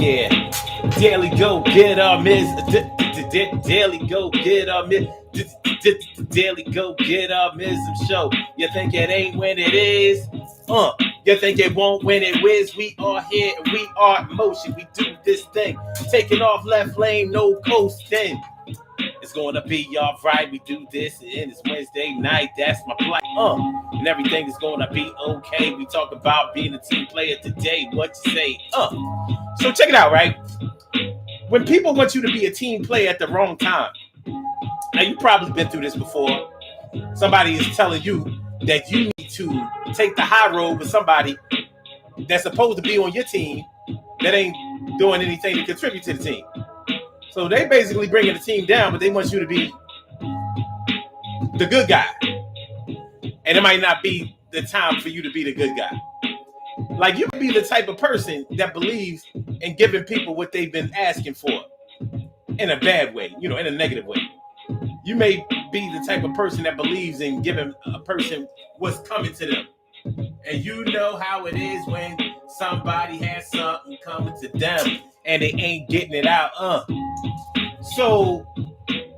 Yeah. Daily go get Miss. Daily go get Miss. Daily go get Mism show. You think it ain't when it is? You think it won't when it whiz? We are here and we are in motion. We do this thing. Taking off left lane, no coasting. It's gonna be alright. We do this and it's Wednesday night. That's my plan. And everything is gonna be okay. We talk about being a team player today. What you say? So check it out, right? When people want you to be a team player at the wrong time, now you've probably been through this before. Somebody is telling you that you need to take the high road with somebody that's supposed to be on your team that ain't doing anything to contribute to the team. So they basically bringing the team down, but they want you to be the good guy. And it might not be the time for you to be the good guy. Like you be the type of person that believes in giving people what they've been asking for in a bad way, in a negative way. You may be the type of person that believes in giving a person what's coming to them. And you know how it is when somebody has something coming to them and they ain't getting it out. So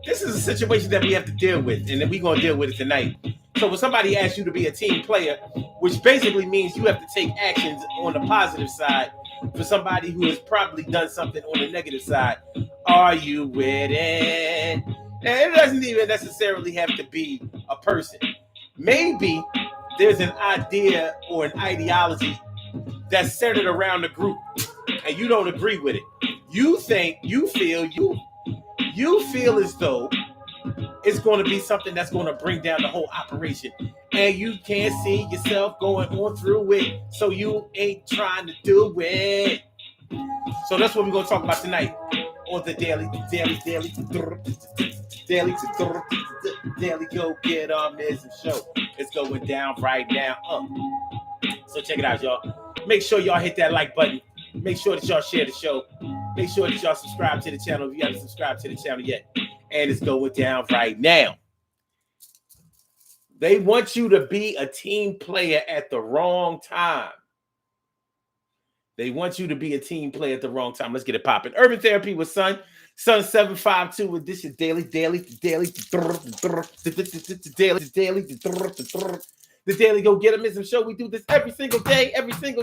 this is a situation that we have to deal with, and then we're going to deal with it tonight. So when somebody asks you to be a team player, which basically means you have to take actions on the positive side for somebody who has probably done something on the negative side, are you with it? And it doesn't even necessarily have to be a person. Maybe there's an idea or an ideology that's centered around the group, and you don't agree with it. You feel as though it's going to be something that's going to bring down the whole operation, and you can't see yourself going on through it, so you ain't trying to do it. So that's what we're going to talk about tonight on the daily go get Mism show. It's going down right now. So check it out, y'all. Make sure y'all hit that like button. Make sure that y'all share the show. Make sure that y'all subscribe to the channel if you haven't subscribed to the channel yet. And it's going down right now. They want you to be a team player at the wrong time. They want you to be a team player at the wrong time. Let's get it popping. Urban Therapy with Sun 752 with this is daily. The Daily Go Get 'Em Ism show. We do this every single day. Every day it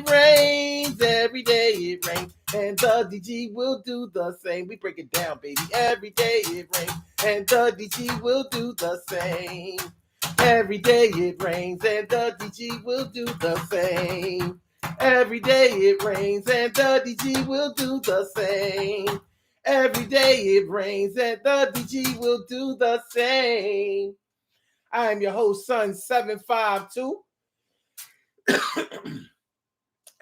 rains. Every day it rains. And the DG will do the same. We break it down, baby. Every day it rains. And the DG will do the same. Every day it rains. And the DG will do the same. Every day it rains. And the DG will do the same. Every day it rains and the DG will do the same. I am your host, Sun 752,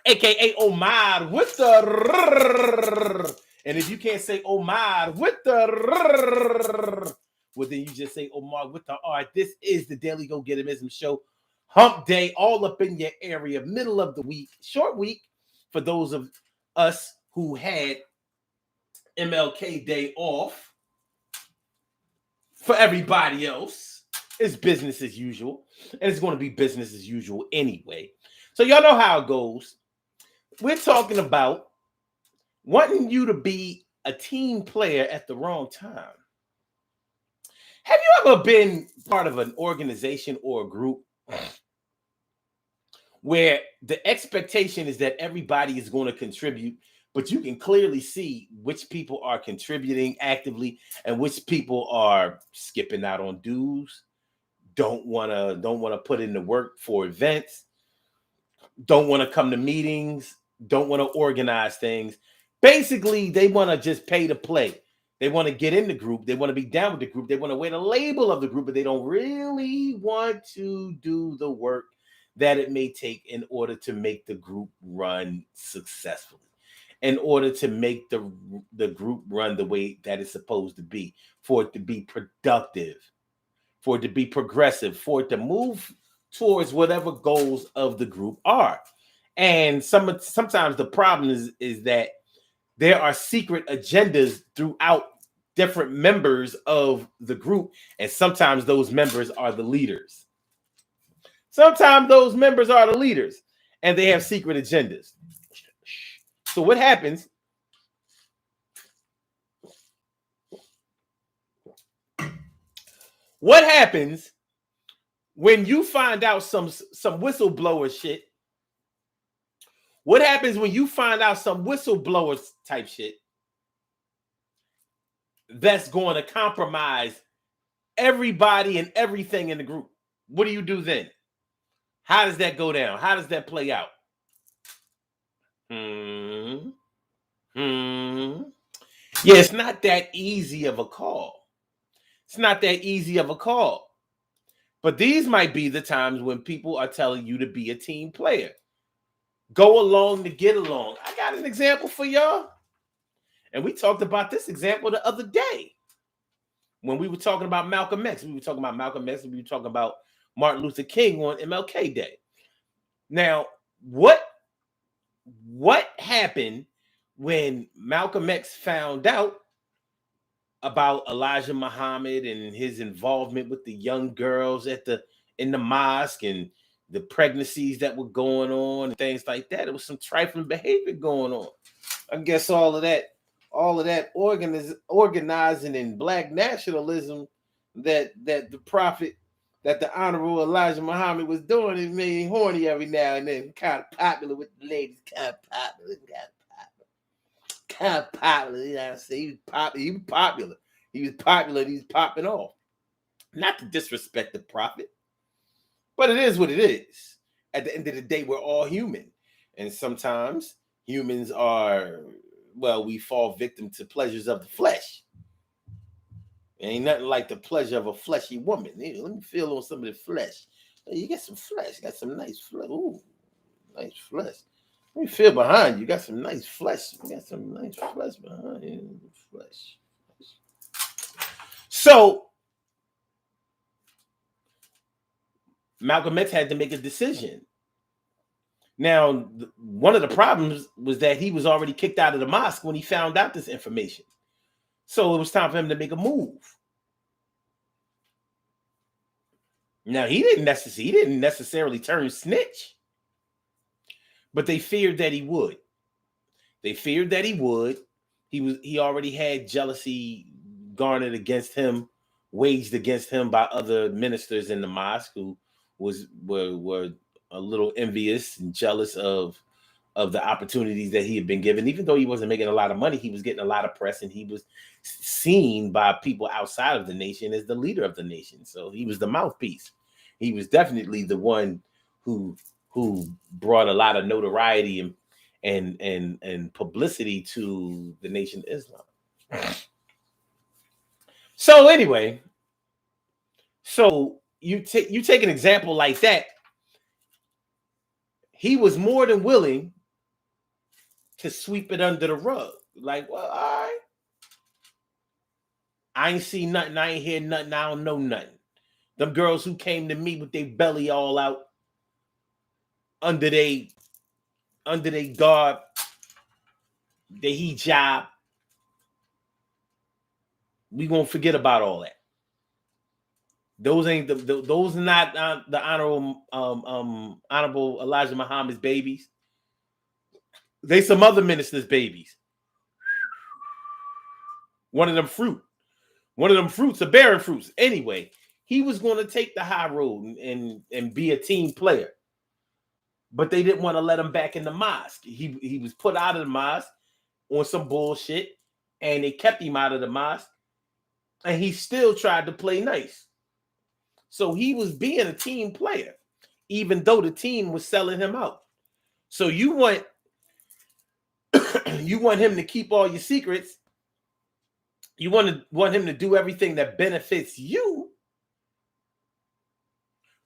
aka Omar with the. And if you can't say Omar with the, well, then you just say Omar with the R. This is the Daily Go Get 'Em Ism show. Hump day, all up in your area, middle of the week, short week for those of us who had MLK Day off. For everybody else, it's business as usual. And it's going to be business as usual anyway. So y'all know how it goes. We're talking about wanting you to be a team player at the wrong time. Have you ever been part of an organization or a group where the expectation is that everybody is going to contribute, but you can clearly see which people are contributing actively and which people are skipping out on dues, don't want to put in the work for events, don't want to come to meetings, don't want to organize things. Basically, they want to just pay to play. They want to get in the group. They want to be down with the group. They want to wear the label of the group, but they don't really want to do the work that it may take in order to make the group run successfully, in order to make the group run the way that it's supposed to be, for it to be productive, for it to be progressive, for it to move towards whatever goals of the group are. And sometimes the problem is that there are secret agendas throughout different members of the group, and sometimes those members are the leaders. Sometimes those members are the leaders and they have secret agendas. So what happens? What happens when you find out some whistleblower shit? What happens when you find out some whistleblower type shit that's going to compromise everybody and everything in the group? What do you do then? How does that go down? How does that play out? Yeah, it's not that easy of a call. It's not that easy of a call. But these might be the times when people are telling you to be a team player. Go along to get along. I got an example for y'all. And we talked about this example the other day when we were talking about Malcolm X. We were talking about Malcolm X and we were talking about Martin Luther King on MLK Day. Now, what happened when Malcolm X found out about Elijah Muhammad and his involvement with the young girls in the mosque and the pregnancies that were going on and things like that? It was some trifling behavior going on. I guess all of that organizing and black nationalism that the prophet, that the Honorable Elijah Muhammad was doing, it made him horny every now and then. Kind of popular with the ladies. Kind of popular. You know what I'm saying? He was popular. He was popping off. Not to disrespect the prophet, but it is what it is. At the end of the day, we're all human. And sometimes humans are, well, we fall victim to pleasures of the flesh. Ain't nothing like the pleasure of a fleshy woman. Let me feel on some of the flesh. You got some flesh. You got some nice flesh. Ooh, nice flesh. Let me feel behind you. You got some nice flesh. You got some nice flesh behind you. Flesh. So Malcolm X had to make a decision. Now, one of the problems was that he was already kicked out of the mosque when he found out this information. So it was time for him to make a move. Now, he didn't necessarily turn snitch, but they feared that he would. He already had jealousy garnered against him, waged against him by other ministers in the mosque who were a little envious and jealous of the opportunities that he had been given. Even though he wasn't making a lot of money, he was getting a lot of press and he was seen by people outside of the nation as the leader of the nation. So he was the mouthpiece. He was definitely the one who brought a lot of notoriety and publicity to the Nation of Islam. So anyway, so you take an example like that. He was more than willing to sweep it under the rug. Like, well, all right. I ain't seen nothing. I ain't hear nothing. I don't know nothing. Them girls who came to me with their belly all out under they garb, the hijab. We gonna forget about all that. Those ain't those are not the honorable Elijah Muhammad's babies. They some other ministers' babies. One of them fruits are bearing fruits. Anyway, he was going to take the high road and be a team player. But they didn't want to let him back in the mosque. He was put out of the mosque on some bullshit, and they kept him out of the mosque, and he still tried to play nice. So he was being a team player, even though the team was selling him out. So you want him to keep all your secrets. You want him to do everything that benefits you,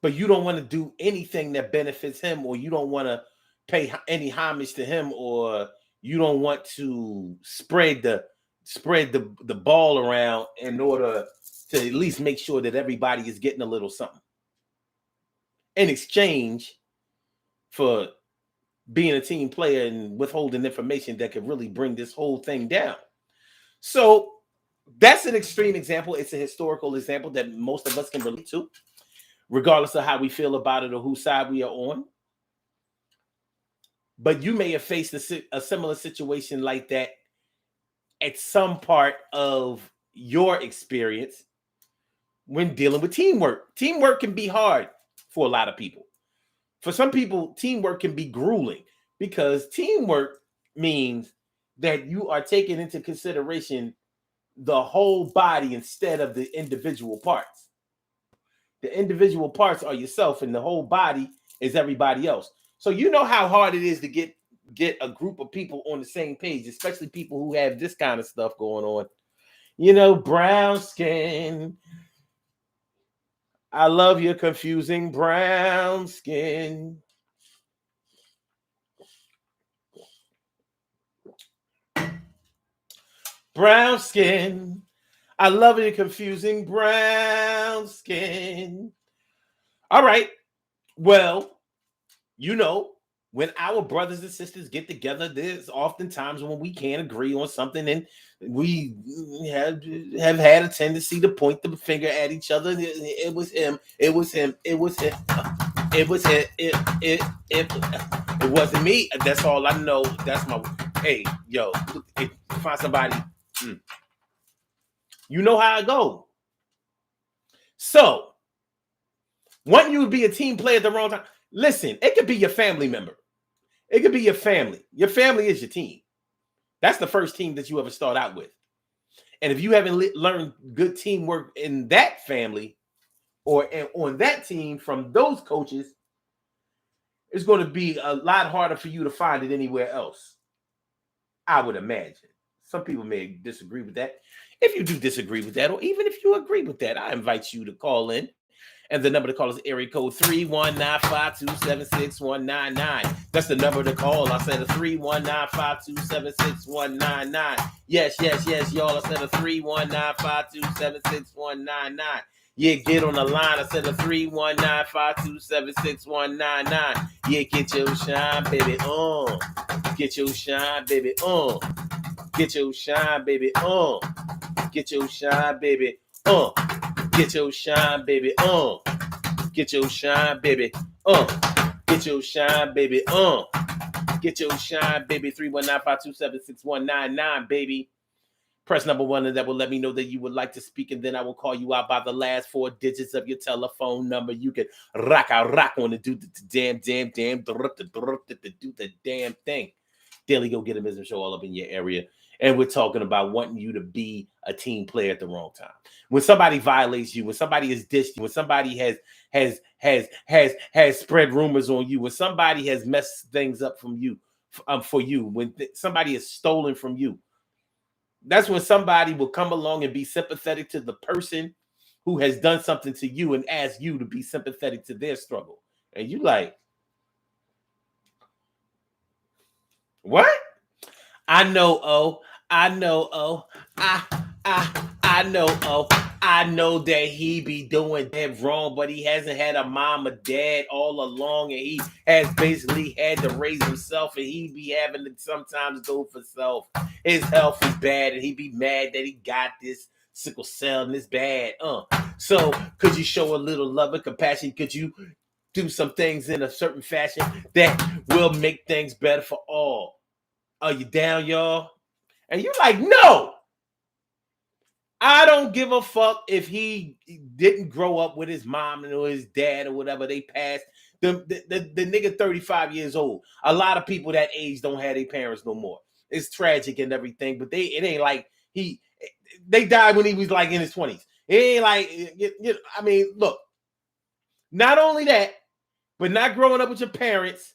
but you don't want to do anything that benefits him, or you don't want to pay any homage to him, or you don't want to spread the ball around in order to at least make sure that everybody is getting a little something in exchange for being a team player and withholding information that could really bring this whole thing down. So that's an extreme example. It's a historical example that most of us can relate to. regardless of how we feel about it or whose side we are on. But you may have faced a similar situation like that at some part of your experience when dealing with teamwork. Teamwork can be hard for a lot of people. For some people, teamwork can be grueling because teamwork means that you are taking into consideration the whole body instead of the individual parts. The individual parts are yourself, and the whole body is everybody else. So you know how hard it is to get a group of people on the same page, especially people who have this kind of stuff going on. You know, brown skin. I love your confusing brown skin. Brown skin. I love your confusing brown skin. All right. Well, you know, when our brothers and sisters get together, there's oftentimes when we can't agree on something, and we have had a tendency to point the finger at each other. It was him. It was him. It was him. It was him. It wasn't me. That's all I know. That's my. Hey, yo, find somebody. You know how I go. So, wanting you to be a team player at the wrong time. Listen, it could be your family member. It could be your family. Your family is your team. That's the first team that you ever start out with. And if you haven't learned good teamwork in that family or on that team from those coaches, it's going to be a lot harder for you to find it anywhere else. I would imagine. Some people may disagree with that. If you do disagree with that, or even if you agree with that, I invite you to call in. And the number to call is area code 319-527-6199. That's the number to call. I said a 319-527-6199. Yes, y'all. I said a 319-527-6199. Yeah, get on the line. I said a 319-527-6199. Yeah, get your shine, baby, on. Get your shine, baby, on. Get your shine, baby, on. Get your shine, baby, on. Get your shine, baby, on. Get your shine, baby, on. Get your shine, baby, on. Get your shine, baby. 319-527-6199, baby. Press number 1, and that will let me know that you would like to speak, and then I will call you out by the last 4 digits of your telephone number. You can rock on and do the damn, do the damn thing. Daily Go Get 'Em is a show all up in your area. And we're talking about wanting you to be a team player at the wrong time. When somebody violates you, when somebody has dissed you, when somebody has spread rumors on you, when somebody has messed things up from you, for you, when somebody has stolen from you, that's when somebody will come along and be sympathetic to the person who has done something to you and ask you to be sympathetic to their struggle. And you like, what? I know, I know that he be doing that wrong, but he hasn't had a mom or dad all along, and he has basically had to raise himself, and he be having to sometimes go for self. His health is bad, and he be mad that he got this sickle cell and it's bad. So could you show a little love and compassion? Could you do some things in a certain fashion that will make things better for all? Are you down, y'all? And you're like, no, I don't give a fuck if he didn't grow up with his mom or his dad or whatever. They passed. The nigga 35 years old. A lot of people that age don't have their parents no more. It's tragic and everything, but it ain't like they died when he was like in his 20s. It ain't like, I mean, look, not only that, but not growing up with your parents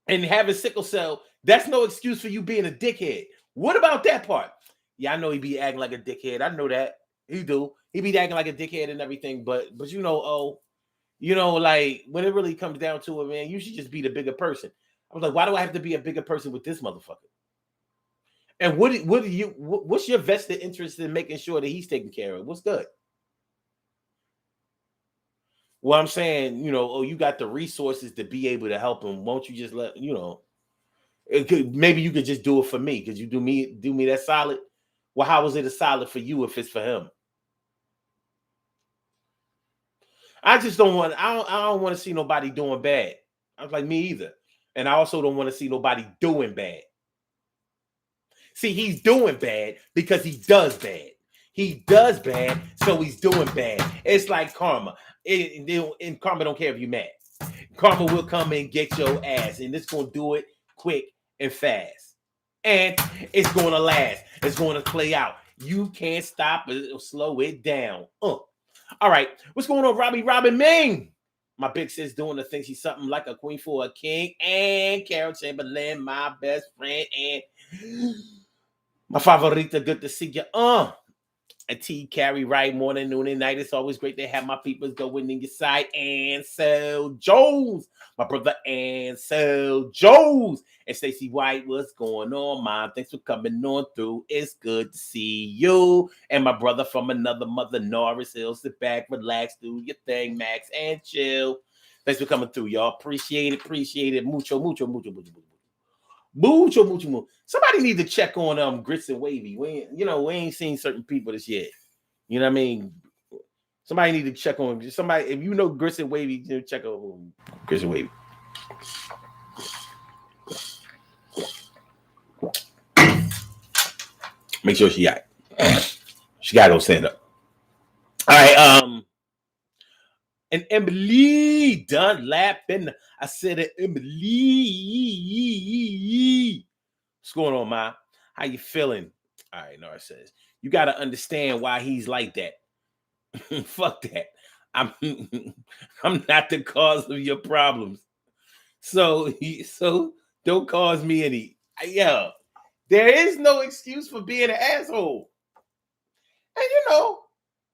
and having sickle cell, that's no excuse for you being a dickhead. What about that part? Yeah, I know he be acting like a dickhead. I know that. He do. He be acting like a dickhead and everything, but like when it really comes down to it, man, you should just be the bigger person. I was like, why do I have to be a bigger person with this motherfucker? And what's your vested interest in making sure that he's taken care of? What's good? Well, I'm saying, you got the resources to be able to help him. Won't you just maybe you could just do it for me? Could you do me that solid? Well, how is it a solid for you if it's for him? I just don't want. I don't want to see nobody doing bad. I was like me either, and I also don't want to see nobody doing bad. See, he's doing bad because he does bad. He does bad, so he's doing bad. It's like karma. And karma don't care if you're mad. Karma will come and get your ass, and it's gonna do it quick and fast. And it's gonna last. It's gonna play out. You can't stop it or slow it down. All right, what's going on, Robbie Robin Ming? My big sis doing the thing. She's something like a queen for a king. And Carol Chamberlain, my best friend, and my favorita. Good to see you. And T carry right morning, noon, and night. It's always great to have my people going in your side. Ansel Jones, my brother Ansel Jones, and Stacey White. What's going on, Mom? Thanks for coming on through. It's good to see you. And my brother from another mother, Norris Hill. Sit back, relax, do your thing, Max, and chill. Thanks for coming through, y'all. Appreciate it. Appreciate it. Mucho, mucho, mucho, mucho, mucho. Mucho, mucho, mucho. Somebody need to check on Grits and Wavy. We ain't seen certain people this year. You know what I mean? Somebody need to check on somebody. If you know Grits and Wavy, check on Grits and Wavy. Make sure she got it. She gotta go stand up. All right, and Emily done laughing. I said Emily. What's going on, Ma? How you feeling? All right, Nora says, you got to understand why he's like that. Fuck that. I'm not the cause of your problems. So don't cause me any. Yeah, there is no excuse for being an asshole. And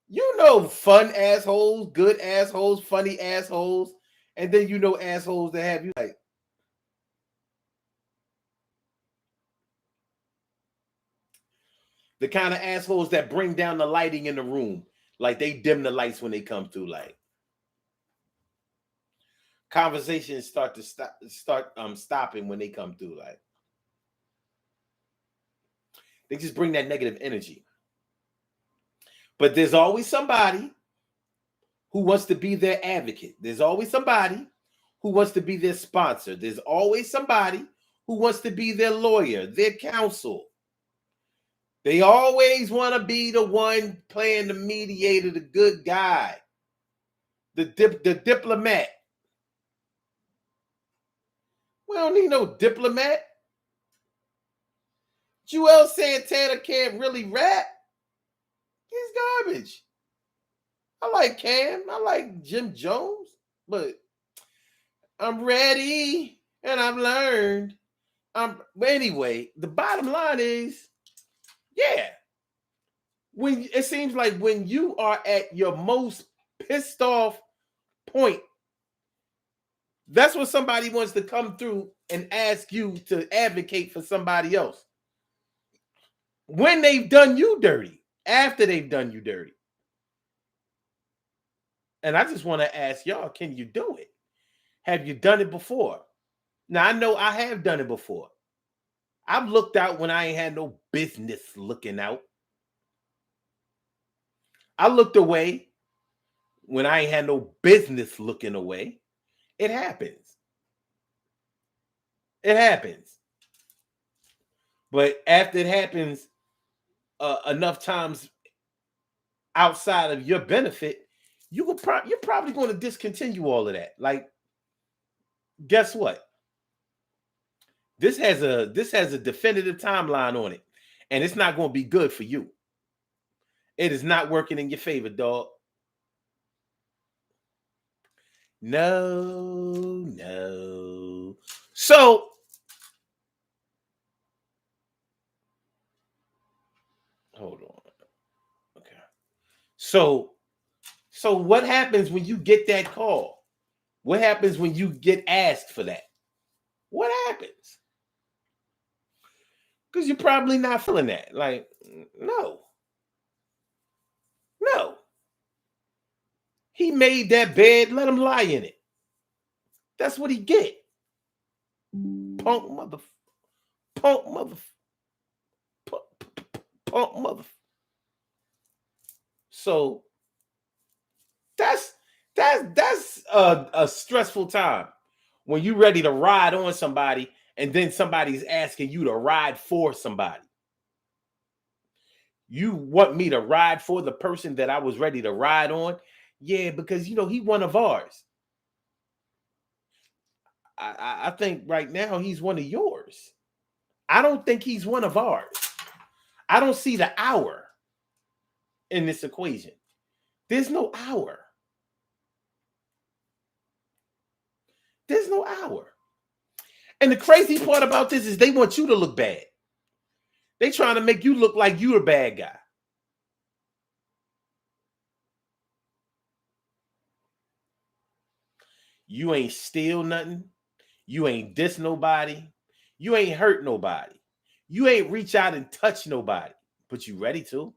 you know, fun assholes, good assholes, funny assholes, and then you know assholes that have you like. The kind of assholes that bring down the lighting in the room. Like they dim the lights when they come through. Like conversations start stopping when they come through. Like they just bring that negative energy. But there's always somebody who wants to be their advocate. There's always somebody who wants to be their sponsor. There's always somebody who wants to be their lawyer, their counsel. They always want to be the one playing the mediator, the good guy, the diplomat. We don't need no diplomat. Joel Santana can't really rap. He's garbage. I like Cam. I like Jim Jones. But I'm ready and I've learned. But anyway, the bottom line is, yeah. When it seems like when you are at your most pissed off point, that's when somebody wants to come through and ask you to advocate for somebody else. When they've done you dirty, after they've done you dirty. And I just want to ask y'all, can you do it? Have you done it before? Now, I know I have done it before. I've looked out when I ain't had no business looking out. I looked away when I ain't had no business looking away. It happens. It happens. But after it happens enough times outside of your benefit, you're probably going to discontinue all of that. Like, guess what? This has a definitive timeline on it, and it's not going to be good for you. It is not working in your favor, dog. No. So hold on. Okay. So what happens when you get that call? What happens when you get asked for that? What happens? Because you're probably not feeling that. Like, no. He made that bed, let him lie in it. That's what he get. Punk mother. So that's That's a stressful time when you're ready to ride on somebody and then somebody's asking you to ride for somebody. You want me to ride for the person that I was ready to ride on? Yeah, because he one of ours. I think right now he's one of yours. I don't think he's one of ours. I don't see the hour in this equation. There's no hour. There's no hour. And the crazy part about this is they want you to look bad. They trying to make you look like you're a bad guy. You ain't steal nothing. You ain't diss nobody. You ain't hurt nobody. You ain't reach out and touch nobody. But you ready to.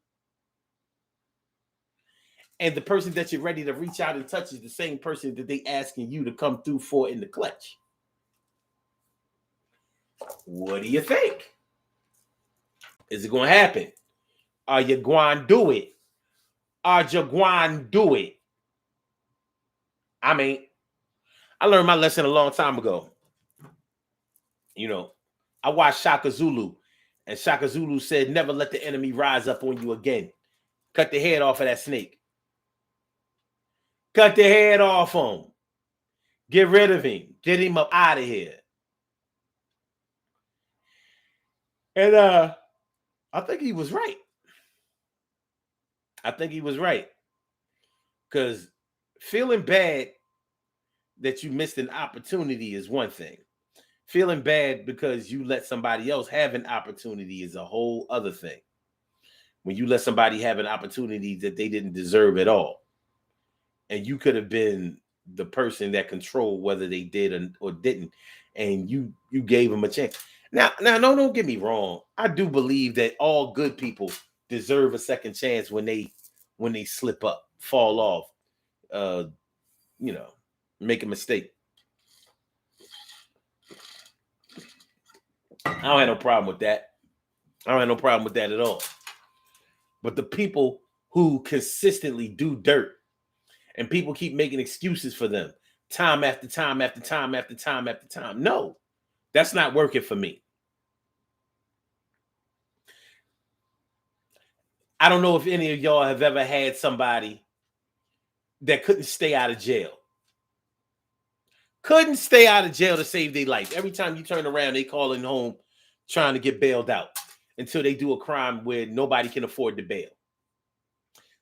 And the person that you're ready to reach out and touch is the same person that they asking you to come through for in the clutch. What do you think? Is it going to happen? Are you going to do it? Are you going to do it? I mean, I learned my lesson a long time ago. I watched Shaka Zulu, and Shaka Zulu said, never let the enemy rise up on you again. Cut the head off of that snake. Cut the head off him. Get rid of him. Get him up out of here. And I think he was right. Because feeling bad that you missed an opportunity is one thing. Feeling bad because you let somebody else have an opportunity is a whole other thing. When you let somebody have an opportunity that they didn't deserve at all. And you could have been the person that controlled whether they did or didn't. And you gave them a chance. Now, no, don't get me wrong. I do believe that all good people deserve a second chance when they slip up, fall off, make a mistake. I don't have no problem with that. I don't have no problem with that at all. But the people who consistently do dirt and people keep making excuses for them time after time after time after time after time. No, that's not working for me. I don't know if any of y'all have ever had somebody that couldn't stay out of jail. Couldn't stay out of jail to save their life. Every time you turn around, they calling home trying to get bailed out until they do a crime where nobody can afford the bail.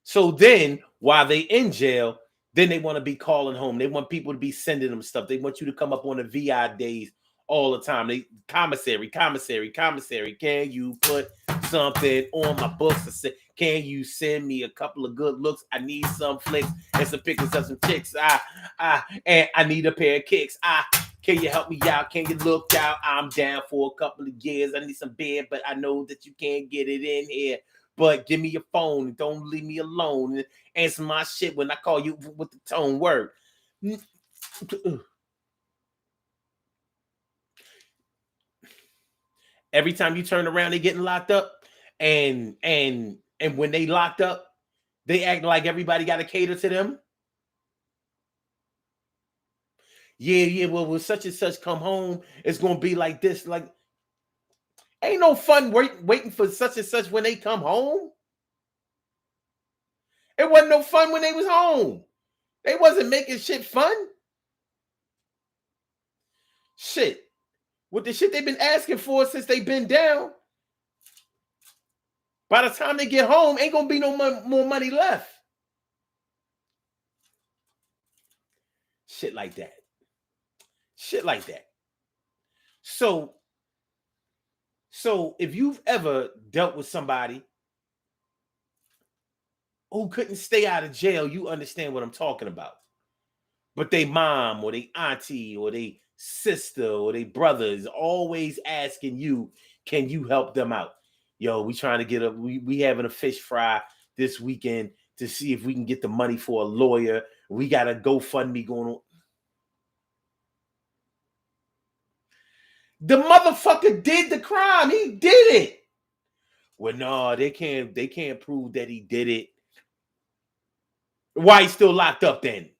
So then, while they in jail, then they want to be calling home. They want people to be sending them stuff. They want you to come up on the VI days all the time. Commissary. Can you put something on my books? Can you send me a couple of good looks? I need some flicks and some pictures of some chicks. And I need a pair of kicks. Can you help me out? Can you look out? I'm down for a couple of years. I need some bed, but I know that you can't get it in here. But give me your phone and don't leave me alone. And answer my shit when I call you with the tone word. Every time you turn around, they getting locked up. And when they locked up, they act like everybody got to cater to them. Yeah. Well, when such and such come home, it's going to be like this. Like, ain't no fun waiting for such and such when they come home. It wasn't no fun when they was home. They wasn't making shit fun. Shit. With the shit they've been asking for since they've been down, by the time they get home, ain't gonna be no more money left. Shit like that. So if you've ever dealt with somebody who couldn't stay out of jail, you understand what I'm talking about. But they mom or they auntie or they sister or they brother is always asking you, can you help them out? Yo, we trying to get we having a fish fry this weekend to see if we can get the money for a lawyer. We got a GoFundMe going on. The motherfucker did the crime. He did it. Well, no, they can't prove that he did it. Why he's still locked up then?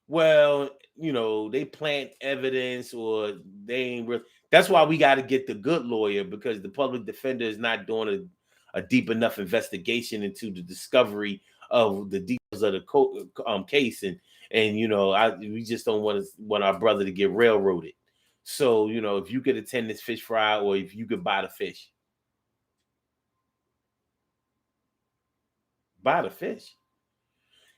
Well, they plant evidence or they ain't real. That's why we got to get the good lawyer, because the public defender is not doing a deep enough investigation into the discovery of the details of the case, and we just don't want our brother to get railroaded. So if you could attend this fish fry, or if you could buy the fish, buy the fish.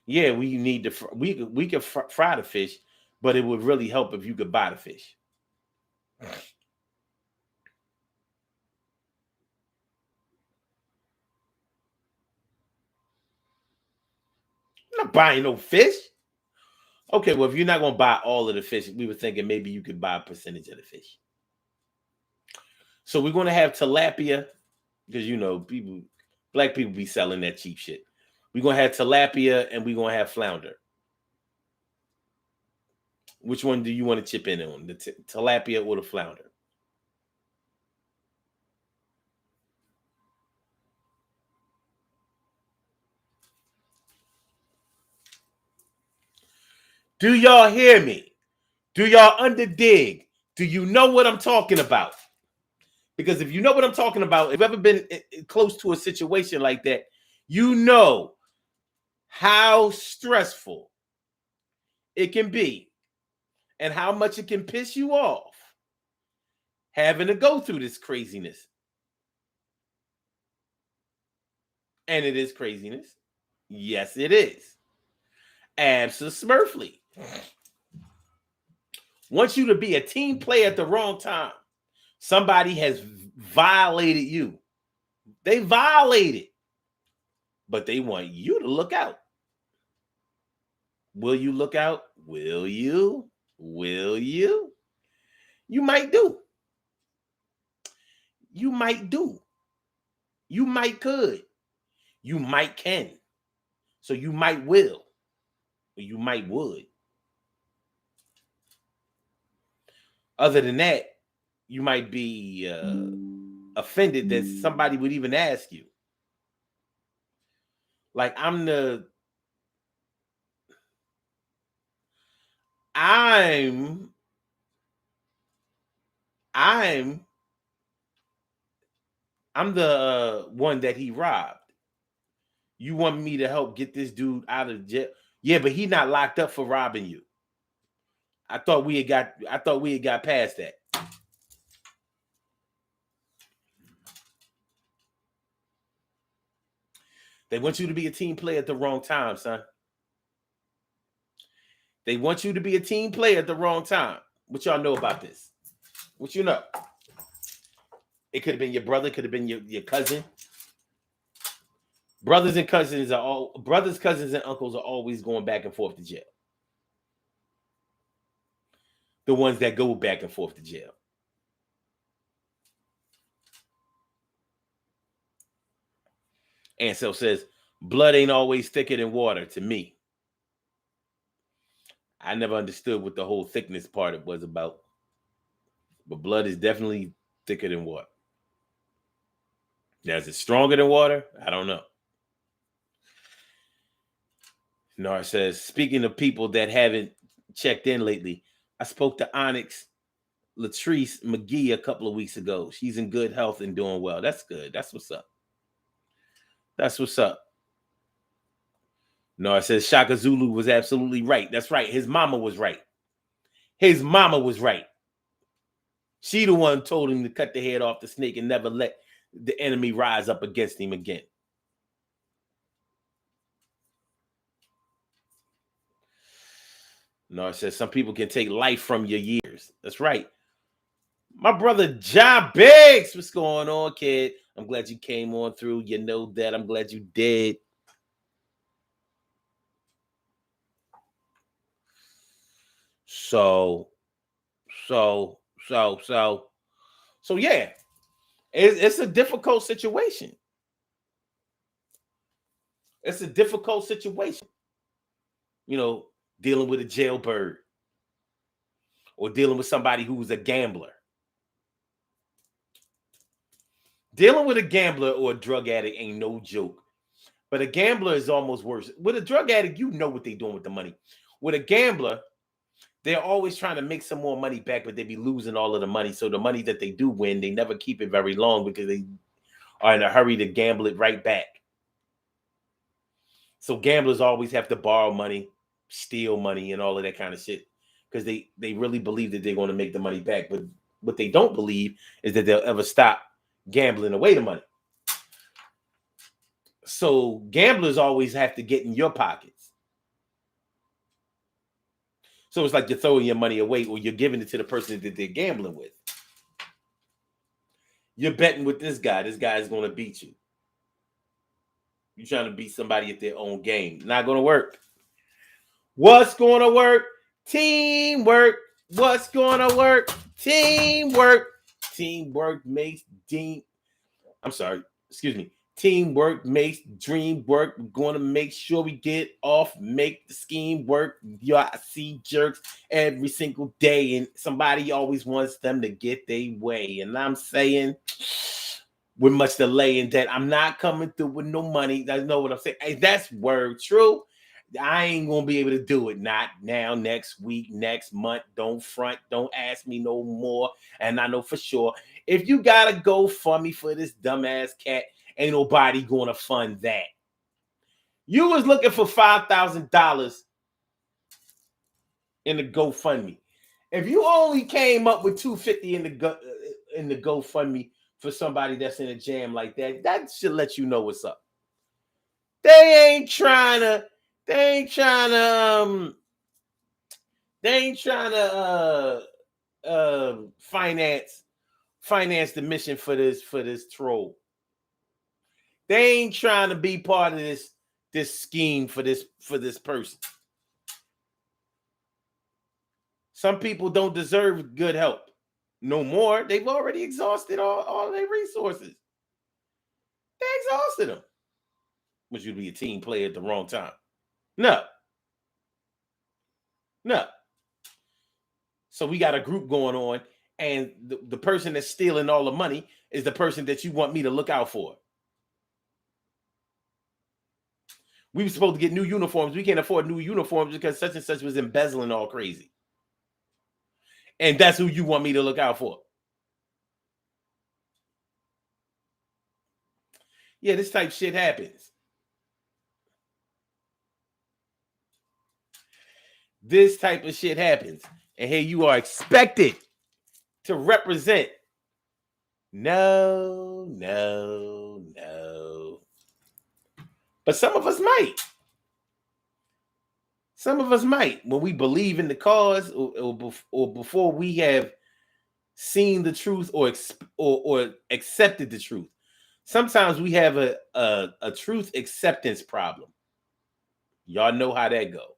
Yeah, we need to. We could fry the fish, but it would really help if you could buy the fish. I'm not buying no fish. Okay, well, if you're not gonna buy all of the fish, we were thinking maybe you could buy a percentage of the fish. So we're gonna have tilapia, because black people be selling that cheap shit. We're gonna have tilapia and we're gonna have flounder. Which one do you want to chip in on? The tilapia or the flounder? Do y'all hear me? Do y'all underdig? Do you know what I'm talking about? Because if you know what I'm talking about, if you've ever been close to a situation like that, you know how stressful it can be and how much it can piss you off having to go through this craziness. And it is craziness. Yes, it is. Absolutely. Want you to be a team player at the wrong time. Somebody has violated you. They violated, but they want you to look out. Will you look out? Will you? Will you? You might do. You might do. You might could. You might can. So you might will. Or you might would. Other than that, you might be offended that somebody would even ask you. Like I'm the one that he robbed. You want me to help get this dude out of jail? Yeah, but he not locked up for robbing you. I thought we had got past that. They want you to be a team player at the wrong time, son. They want you to be a team player at the wrong time. What y'all know about this? What you know? It could have been your brother, could have been your cousin. Brothers, cousins, and uncles are always going back and forth to jail. The ones that go back and forth to jail. Ansel says, blood ain't always thicker than water to me. I never understood what the whole thickness part it was about. But blood is definitely thicker than water. Now, is it stronger than water? I don't know. Nar says, speaking of people that haven't checked in lately, I spoke to Onyx Latrice McGee a couple of weeks ago. She's in good health and doing well. That's good. That's what's up. That's what's up. Nar says, Shaka Zulu was absolutely right. That's right. His mama was right. His mama was right. She the one told him to cut the head off the snake and never let the enemy rise up against him again. No, it says some people can take life from your years. That's right. My brother John Biggs, what's going on, kid? I'm glad you came on through. You know that. I'm glad you did. So yeah. It's a difficult situation. It's a difficult situation. Dealing with a jailbird or dealing with somebody who's a gambler. Dealing with a gambler or a drug addict ain't no joke. But a gambler is almost worse. With a drug addict, you know what they're doing with the money. With a gambler, they're always trying to make some more money back, but they be losing all of the money. So the money that they do win, they never keep it very long because they are in a hurry to gamble it right back. So gamblers always have to borrow money, steal money, and all of that kind of shit because they really believe that they're going to make the money back. But what they don't believe is that they'll ever stop gambling away the money. So gamblers always have to get in your pockets. So it's like you're throwing your money away or you're giving it to the person that they're gambling with. You're betting with this guy. This guy is going to beat you. You're trying to beat somebody at their own game. Not going to work. What's going to work? Teamwork. What's going to work? Teamwork. Teamwork makes Teamwork makes dream work. We're going to make sure we get off, make the scheme work. I see jerks every single day, and somebody always wants them to get their way. And I'm saying, with much delay in that, I'm not coming through with no money. I know what I'm saying. Hey, that's word true. I ain't going to be able to do it. Not now, next week, next month. Don't front. Don't ask me no more. And I know for sure, if you got to go fund me for this dumbass cat, ain't nobody going to fund that. You was looking for $5,000 in the GoFundMe. If you only came up with $250 in the GoFundMe for somebody that's in a jam like that, that should let you know what's up. They ain't trying to finance the mission for this troll. They ain't trying to be part of this scheme for this person. Some people don't deserve good help no more. They've already exhausted all their resources. They exhausted them. Which you'd be a team player at the wrong time. No. So we got a group going on, and the person that's stealing all the money is the person that you want me to look out for. We were supposed to get new uniforms. We can't afford new uniforms because such and such was embezzling all crazy. And that's who you want me to look out for. Yeah, this type of shit happens. This type of shit happens. And here you are expected to represent. No. But some of us might. Some of us might, when we believe in the cause or before we have seen the truth or accepted the truth. Sometimes we have a truth acceptance problem. Y'all know how that go.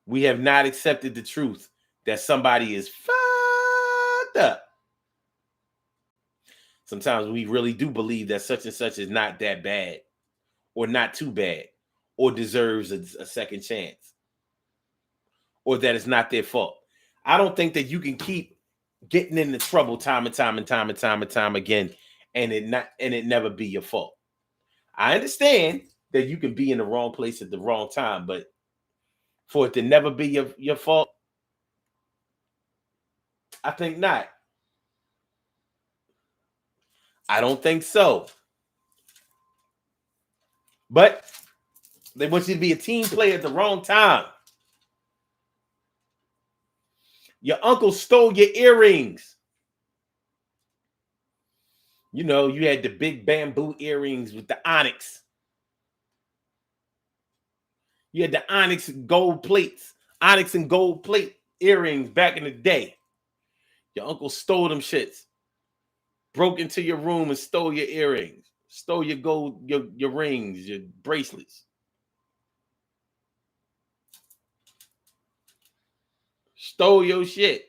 We have not accepted the truth that somebody is fucked up. Sometimes we really do believe that such and such is not that bad or not too bad or deserves a second chance or that it's not their fault. I don't think that you can keep getting into trouble time and time again and it never be your fault. I understand that you can be in the wrong place at the wrong time, but for it to never be your fault, I think not. I don't think so. But they want you to be a team player at the wrong time. Your uncle stole your earrings. You know, you had the big bamboo earrings with the onyx. You had the onyx gold plates, onyx and gold plate earrings back in the day. Your uncle stole them shits. Broke into your room and stole your earrings. Stole your gold, your rings, your bracelets. Stole your shit.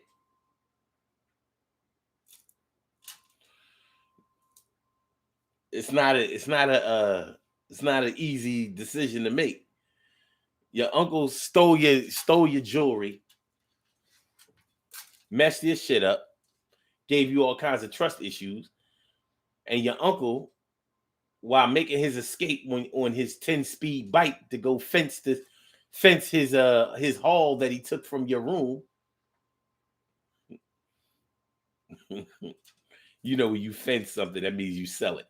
It's not an easy decision to make. Your uncle stole your jewelry, messed your shit up, gave you all kinds of trust issues, and your uncle, while making his escape on his 10-speed bike to go fence fence his haul that he took from your room. You know, when you fence something, that means you sell it.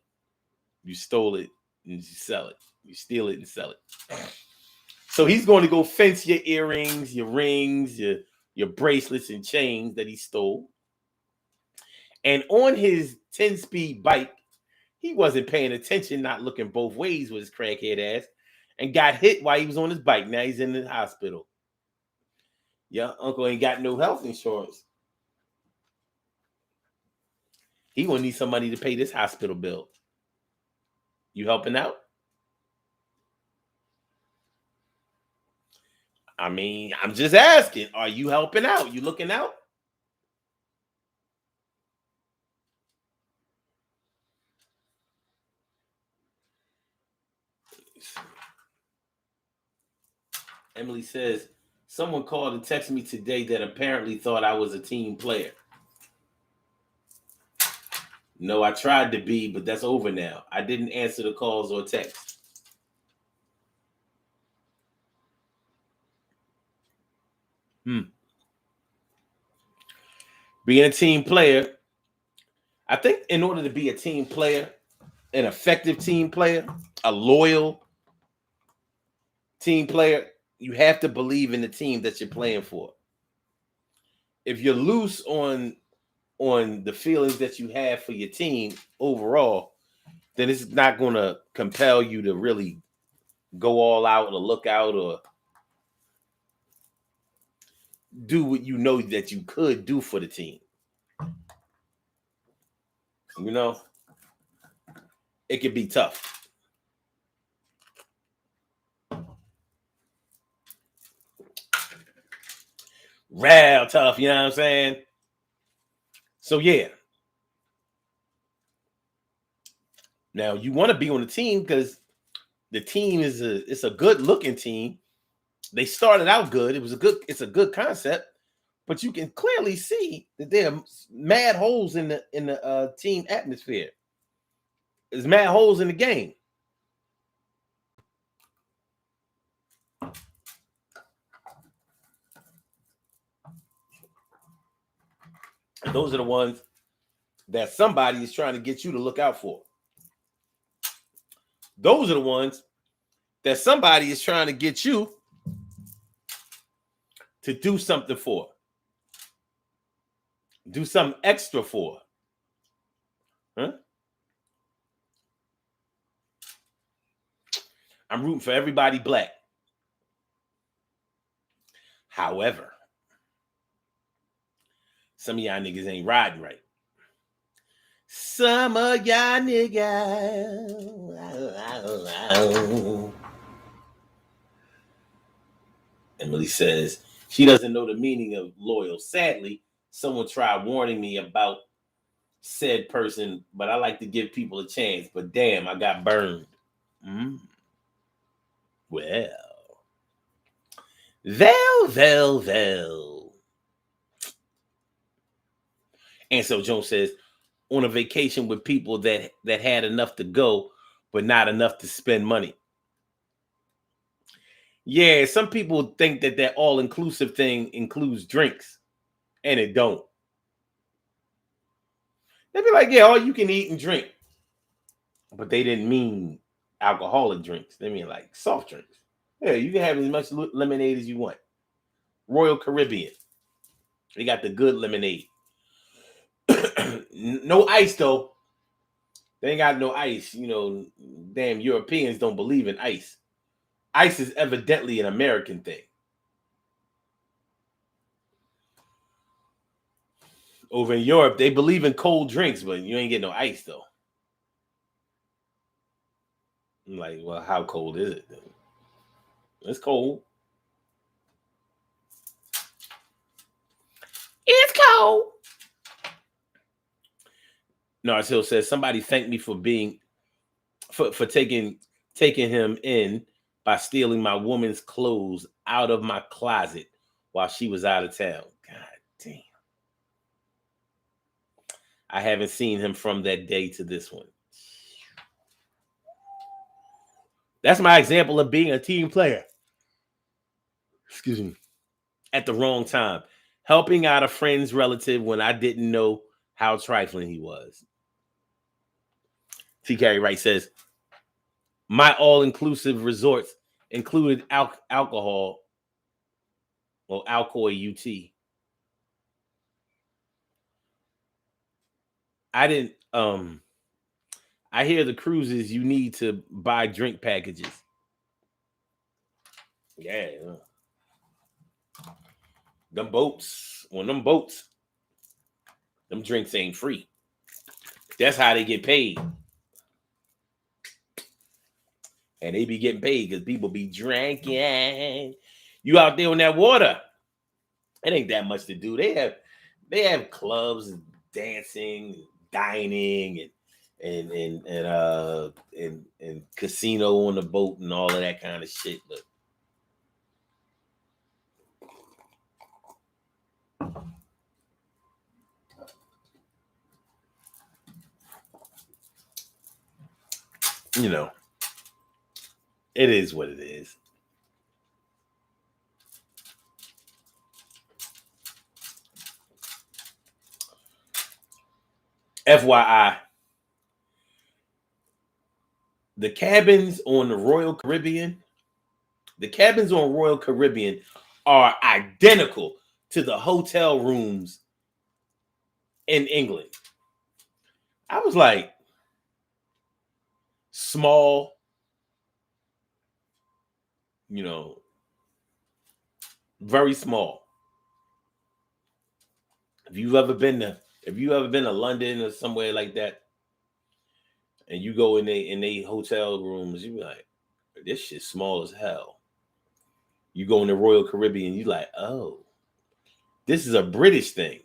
You stole it and you sell it. You steal it and sell it. So he's going to go fence your earrings, your rings, your bracelets and chains that he stole. And on his 10-speed bike, he wasn't paying attention, not looking both ways with his crackhead ass, and got hit while he was on his bike. Now he's in the hospital. Your uncle ain't got no health insurance. He gonna need somebody to pay this hospital bill. You helping out? I mean, I'm just asking. Are you helping out? You looking out? Emily says, someone called and texted me today that apparently thought I was a team player. No, I tried to be, but that's over now. I didn't answer the calls or texts. Being a team player, I think in order to be a team player, an effective team player, a loyal team player, you have to believe in the team that you're playing for. If you're loose on the feelings that you have for your team overall, then it's not going to compel you to really go all out or look out or do what you know that you could do for the team. You know, it could be tough. Real tough, you know what I'm saying? So yeah. Now you want to be on the team because the team it's a good looking team. They started out good. It's a good concept, but you can clearly see that there are mad holes in the team atmosphere. There's mad holes in the game. And those are the ones that somebody is trying to get you to look out for. Those are the ones that somebody is trying to get you to do something for. Do something extra for. Huh? I'm rooting for everybody black. However, some of y'all niggas ain't riding right. Some of y'all niggas. Emily says she doesn't know the meaning of loyal. Sadly, someone tried warning me about said person, but I like to give people a chance. But damn, I got burned. Well. And so Jones says, on a vacation with people that had enough to go, but not enough to spend money. Yeah, some people think that all-inclusive thing includes drinks, and it don't. They'd be like, yeah, all you can eat and drink. But they didn't mean alcoholic drinks. They mean like soft drinks. Yeah, you can have as much lemonade as you want. Royal Caribbean. They got the good lemonade. No ice, though. They ain't got no ice. You know, damn Europeans don't believe in ice. Ice is evidently an American thing. Over in Europe, they believe in cold drinks, but you ain't get no ice, though. I'm like, well, how cold is it? It's cold. It's cold. Narsil says somebody thanked me for taking him in by stealing my woman's clothes out of my closet while she was out of town. God damn. I haven't seen him from that day to this one. That's my example of being a team player. Excuse me. At the wrong time. Helping out a friend's relative when I didn't know how trifling he was. T. Carey Wright says, my all-inclusive resorts included alcohol or Alcoy UT. I didn't I hear the cruises you need to buy drink packages. Yeah. Them boats, them drinks ain't free. That's how they get paid. And they be getting paid because people be drinking. You out there on that water. It ain't that much to do. They have clubs and dancing, dining, and casino on the boat and all of that kind of shit. But you know, it is what it is. FYI, the cabins on Royal Caribbean are identical to the hotel rooms in England. I was like, small, very small. If you've ever been to London or somewhere like that, and you go in they hotel rooms, you be like, this shit's small as hell. You go in the Royal Caribbean, you like, oh, this is a British thing.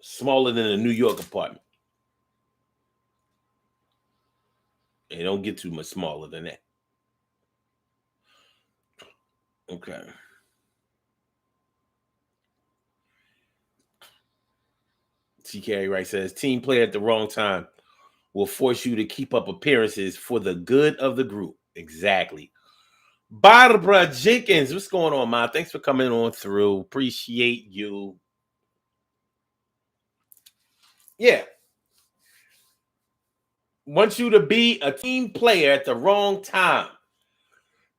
Smaller than a New York apartment. They don't get too much smaller than that. Okay. T. Carey Wright says, team player at the wrong time will force you to keep up appearances for the good of the group. Exactly. Barbara Jenkins, what's going on, man? Thanks for coming on through. Appreciate you. Yeah. Want you to be a team player at the wrong time.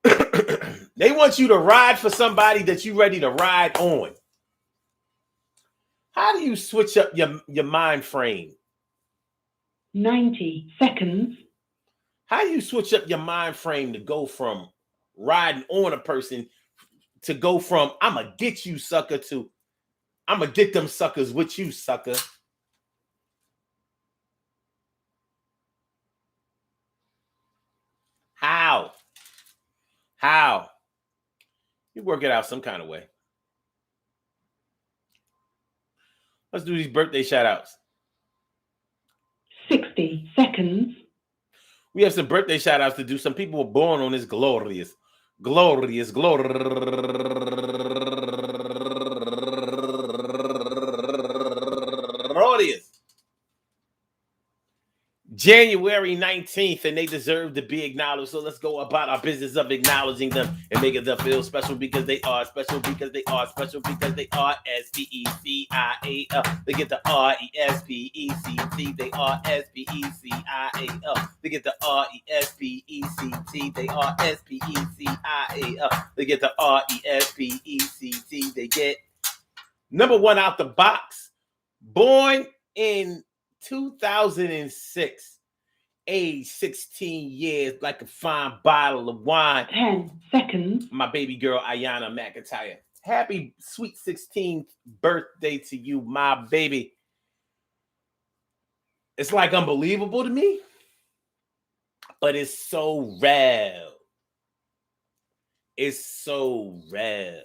They want you to ride for somebody that you're ready to ride on. How do you switch up your mind frame? 90 seconds. How do you switch up your mind frame to go from riding on a person to go from I'm going to get you, sucker, to I'm going to get them suckers with you, sucker? How? You work it out some kind of way. Let's do these birthday shout outs. 60 seconds. We have some birthday shout outs to do. Some people were born on this glorious. January 19th, and they deserve to be acknowledged. So let's go about our business of acknowledging them and making them feel special because they are special because they are special because they are SPECIAL. They get the RESPECT. They are SPECIAL. They get the RESPECT. They are SPECIAL. They get the RESPECT. They get number one out the box. Born in 2006, age 16 years, like a fine bottle of wine. 10 seconds. My baby girl, Ayana McIntyre. Happy sweet 16th birthday to you, my baby. It's like unbelievable to me, but it's so real. It's so real.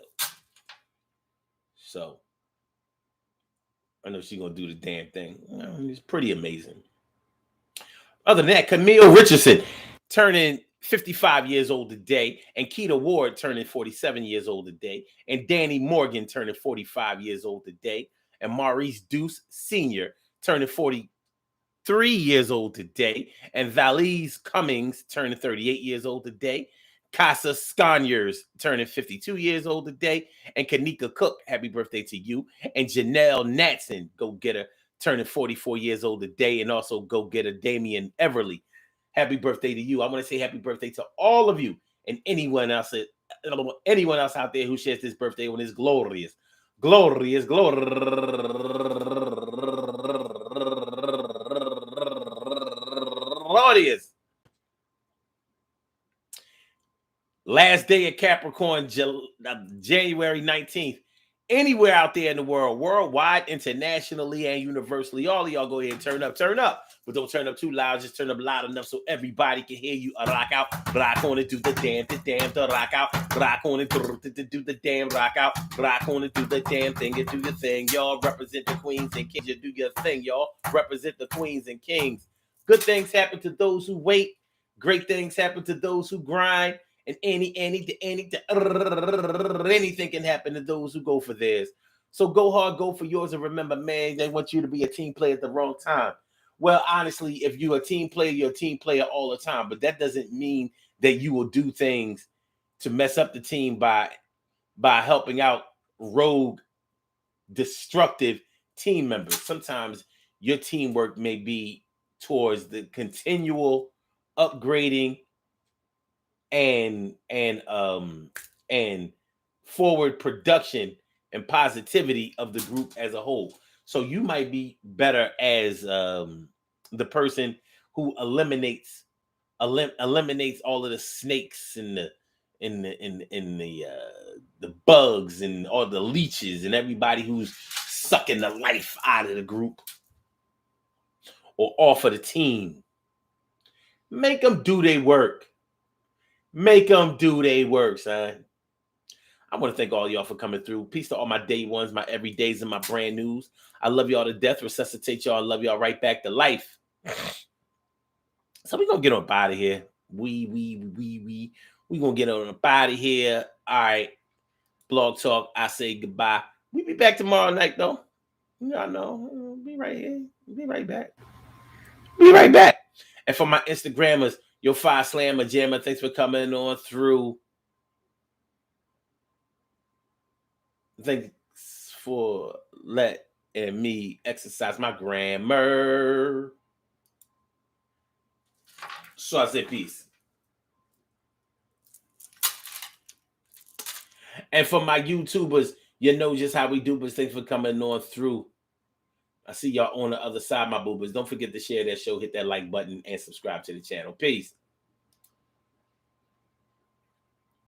So, I know she's going to do the damn thing. It's pretty amazing. Other than that, Camille Richardson turning 55 years old today, and Keita Ward turning 47 years old today, and Danny Morgan turning 45 years old today, and Maurice Deuce Sr. turning 43 years old today, and Valise Cummings turning 38 years old today, Casa Sconyers turning 52 years old today. And Kanika Cook, happy birthday to you. And Janelle Natson, go get her, turning 44 years old today. And also go get her Damian Everly. Happy birthday to you. I want to say happy birthday to all of you and anyone else out there who shares this birthday on this glorious last day of Capricorn, January 19th. Anywhere out there in the world, worldwide, internationally, and universally, all of y'all go ahead and turn up. But don't turn up too loud. Just turn up loud enough so everybody can hear you. Rock out, rock on it, do the damn, to rock out, rock on it, do the damn, rock out, rock on it, do the damn thing, and do your thing, y'all. Represent the queens and kings. You do your thing, y'all. Represent the queens and kings. Good things happen to those who wait. Great things happen to those who grind. And anything can happen to those who go for theirs. So go hard, go for yours, and remember, man, they want you to be a team player at the wrong time. Well, honestly, if you're a team player, you're a team player all the time. But that doesn't mean that you will do things to mess up the team by helping out rogue, destructive team members. Sometimes your teamwork may be towards the continual upgrading and forward production and positivity of the group as a whole. So you might be better as the person who eliminates all of the snakes and the bugs and all the leeches and everybody who's sucking the life out of the group or off of the team. Make them do their work. Make them do their work, son. I want to thank all y'all for coming through. Peace to all my day ones, my everydays, and my brand news. I love y'all to death. Resuscitate y'all. I love y'all right back to life. So we're going to get on up out of here. We going to get on up out of here. All right. Blog Talk, I say goodbye. We be back tomorrow night, though. Y'all know. We'll be right here. We'll be right back. Be right back. And for my Instagrammers, your Fire Slammer Jammer, thanks for coming on through. Thanks for letting me exercise my grammar. So I say peace. And for my YouTubers, you know just how we do, but thanks for coming on through. I see y'all on the other side, my boobers. Don't forget to share that show, hit that like button, and subscribe to the channel. Peace.